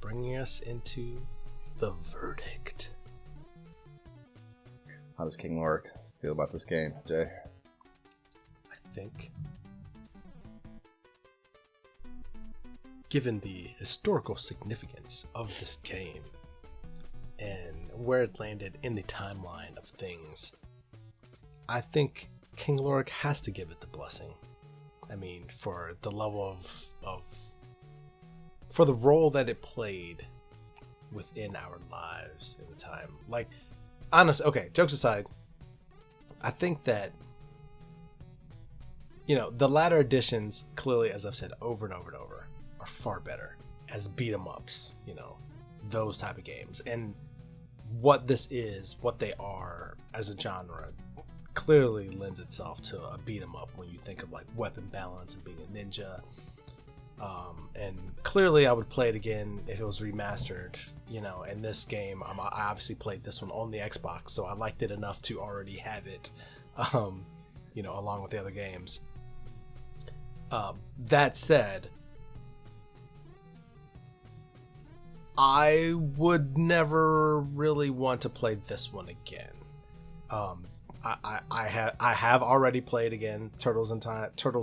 bringing us into the verdict. How does King Lorik feel about this game, Jay? I think, given the historical significance of this game and where it landed in the timeline of things, I think King Lorik has to give it the blessing. I mean, for the level of for the role that it played within our lives in the time. Like, honestly, okay, jokes aside, I think that, the latter editions, clearly, as I've said over and over and over, are far better as beat 'em ups, those type of games. And what this is, what they are as a genre, clearly lends itself to a beat 'em up when you think of like weapon balance and being a ninja. And clearly I would play it again if it was remastered, and this game, I obviously played this one on the Xbox, so I liked it enough to already have it, along with the other games. That said, I would never really want to play this one again. I have already played again Turtles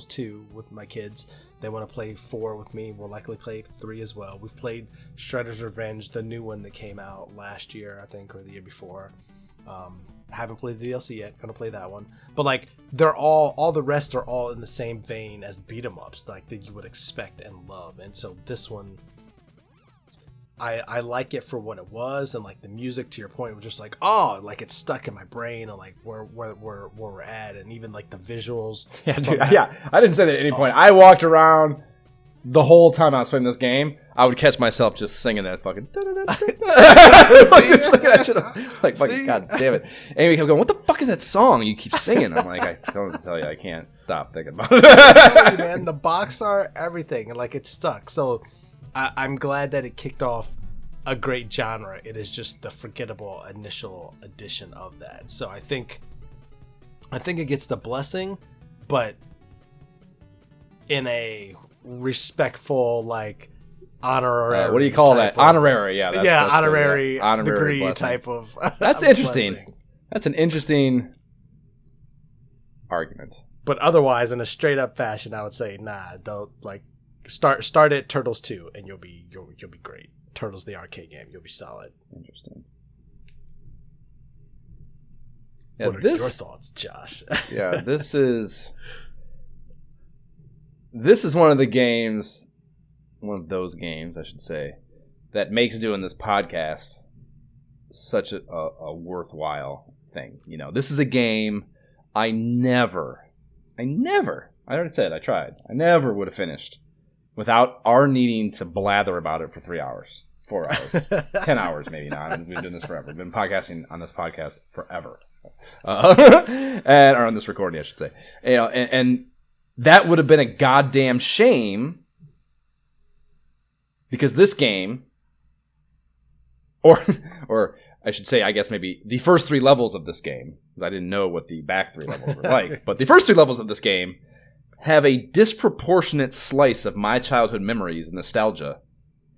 2 with my kids. They want to play 4 with me. We'll likely play 3 as well. We've played Shredder's Revenge, the new one that came out last year, I think, or the year before. Haven't played the DLC yet. Gonna play that one. But like, they're all the rest are all in the same vein as beat 'em ups, like that you would expect and love. And so this one, I like it for what it was, and like the music, to your point, was just like, like it's stuck in my brain, and like where we're at, and even like the visuals. Yeah, dude, I didn't say that at any point. I walked around the whole time I was playing this game. I would catch myself just singing that fucking. Just singing that shit. Like, fucking, God damn it! Amy kept going, "What the fuck is that song you keep singing?" I'm like, I don't tell you, I can't stop thinking about it. Really, man, the box art, everything, and like it's stuck. So I'm glad that it kicked off a great genre. It is just the forgettable initial edition of that. So I think it gets the blessing, but in a respectful, like, honorary. What do you call that? Honorary, yeah. That's honorary degree blessing. Type of. That's interesting. Blessing. That's an interesting argument. But otherwise, in a straight up fashion, I would say, nah, don't like. Start at Turtles 2 and you'll be great. Turtles the arcade game, you'll be solid. Interesting. Yeah, what are your thoughts, Josh? Yeah, this is one of those games, I should say, that makes doing this podcast such a worthwhile thing. This is a game I already said I tried. I never would have finished without our needing to blather about it for 3 hours, 4 hours, 10 hours maybe now. We've been doing this forever. We've been podcasting on this podcast forever. Or on this recording, I should say. And that would have been a goddamn shame, because this game, or I should say, I guess maybe the first 3 levels of this game, because I didn't know what the back 3 levels were like, but the first 3 levels of this game have a disproportionate slice of my childhood memories and nostalgia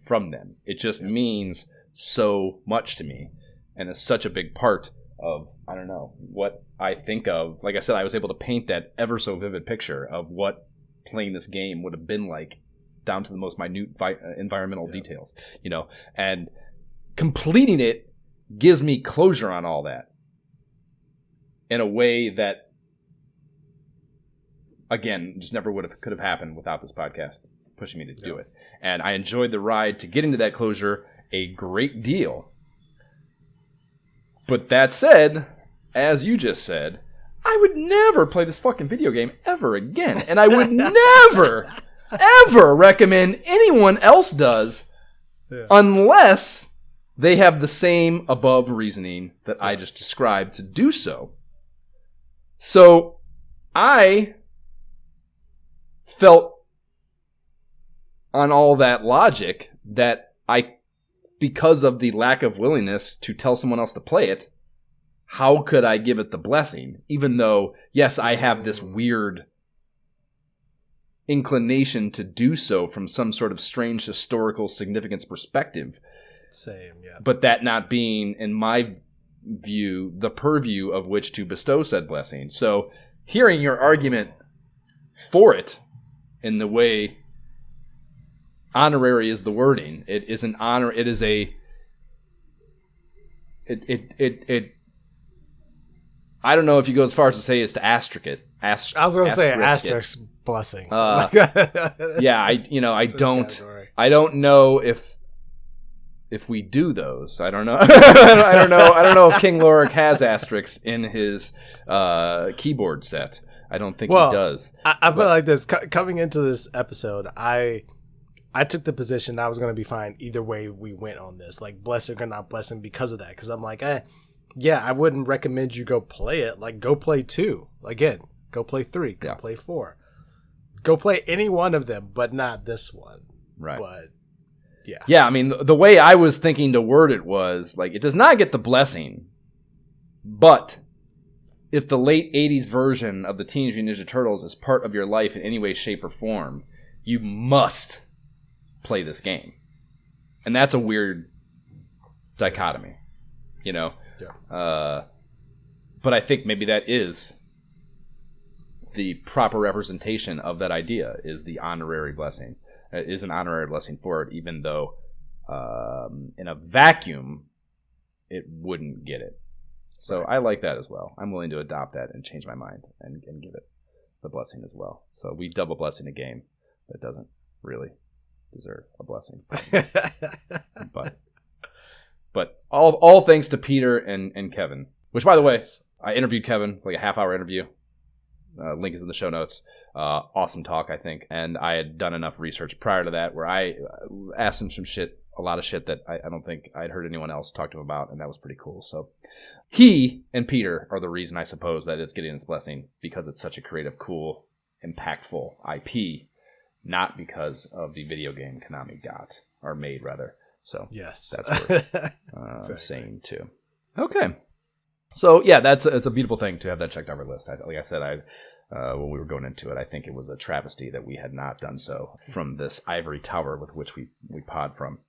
from them. It just means so much to me, and it's such a big part of, I don't know, what I think of. Like I said, I was able to paint that ever so vivid picture of what playing this game would have been like, down to the most minute environmental details, and completing it gives me closure on all that in a way that, again, just never could have happened without this podcast pushing me to do it. And I enjoyed the ride to get into that closure a great deal. But that said, as you just said, I would never play this fucking video game ever again. And I would never, ever recommend anyone else does unless they have the same above reasoning that I just described to do so. So I felt on all that logic that because of the lack of willingness to tell someone else to play it, how could I give it the blessing? Even though, yes, I have this weird inclination to do so from some sort of strange historical significance perspective. Same, yeah. But that not being, in my view, the purview of which to bestow said blessing. So hearing your argument for it in the way honorary is the wording, it is an honor, it is a, I don't know if you go as far as to say is to asterisk it. I was going to say asterisk blessing. Yeah, I don't know if we do those. I don't know. I don't know if King Lorik has asterisks in his keyboard set. I don't think he does. I put it like this. Coming into this episode, I took the position I was going to be fine either way we went on this. Like, blessing or not blessing because of that. Because I'm like, yeah, I wouldn't recommend you go play it. Like, go play 2. Again, go play 3. Go play 4. Go play any one of them, but not this one. Right. But, yeah. Yeah, I mean, the way I was thinking to word it was, like, it does not get the blessing, but if the late 80s version of the Teenage Mutant Ninja Turtles is part of your life in any way, shape, or form, you must play this game. And that's a weird dichotomy, you know? Yeah. But I think maybe that is the proper representation of that idea, is the honorary blessing. Is an honorary blessing for it, even though in a vacuum it wouldn't get it. So I like that as well. I'm willing to adopt that and change my mind and give it the blessing as well. So we double blessing a game that doesn't really deserve a blessing. But all thanks to Peter and Kevin, which, by the way, I interviewed Kevin, like a half-hour interview. Link is in the show notes. Awesome talk, I think. And I had done enough research prior to that where I asked him a lot of shit that I don't think I'd heard anyone else talk to him about, and that was pretty cool. So he and Peter are the reason, I suppose, that it's getting its blessing, because it's such a creative, cool, impactful IP, not because of the video game Konami got, or made, rather. So yes, that's worth exactly. Saying, too. Okay. So, yeah, it's a beautiful thing to have that checked off our list. Like I said, when we were going into it, I think it was a travesty that we had not done so from this ivory tower with which we pod from.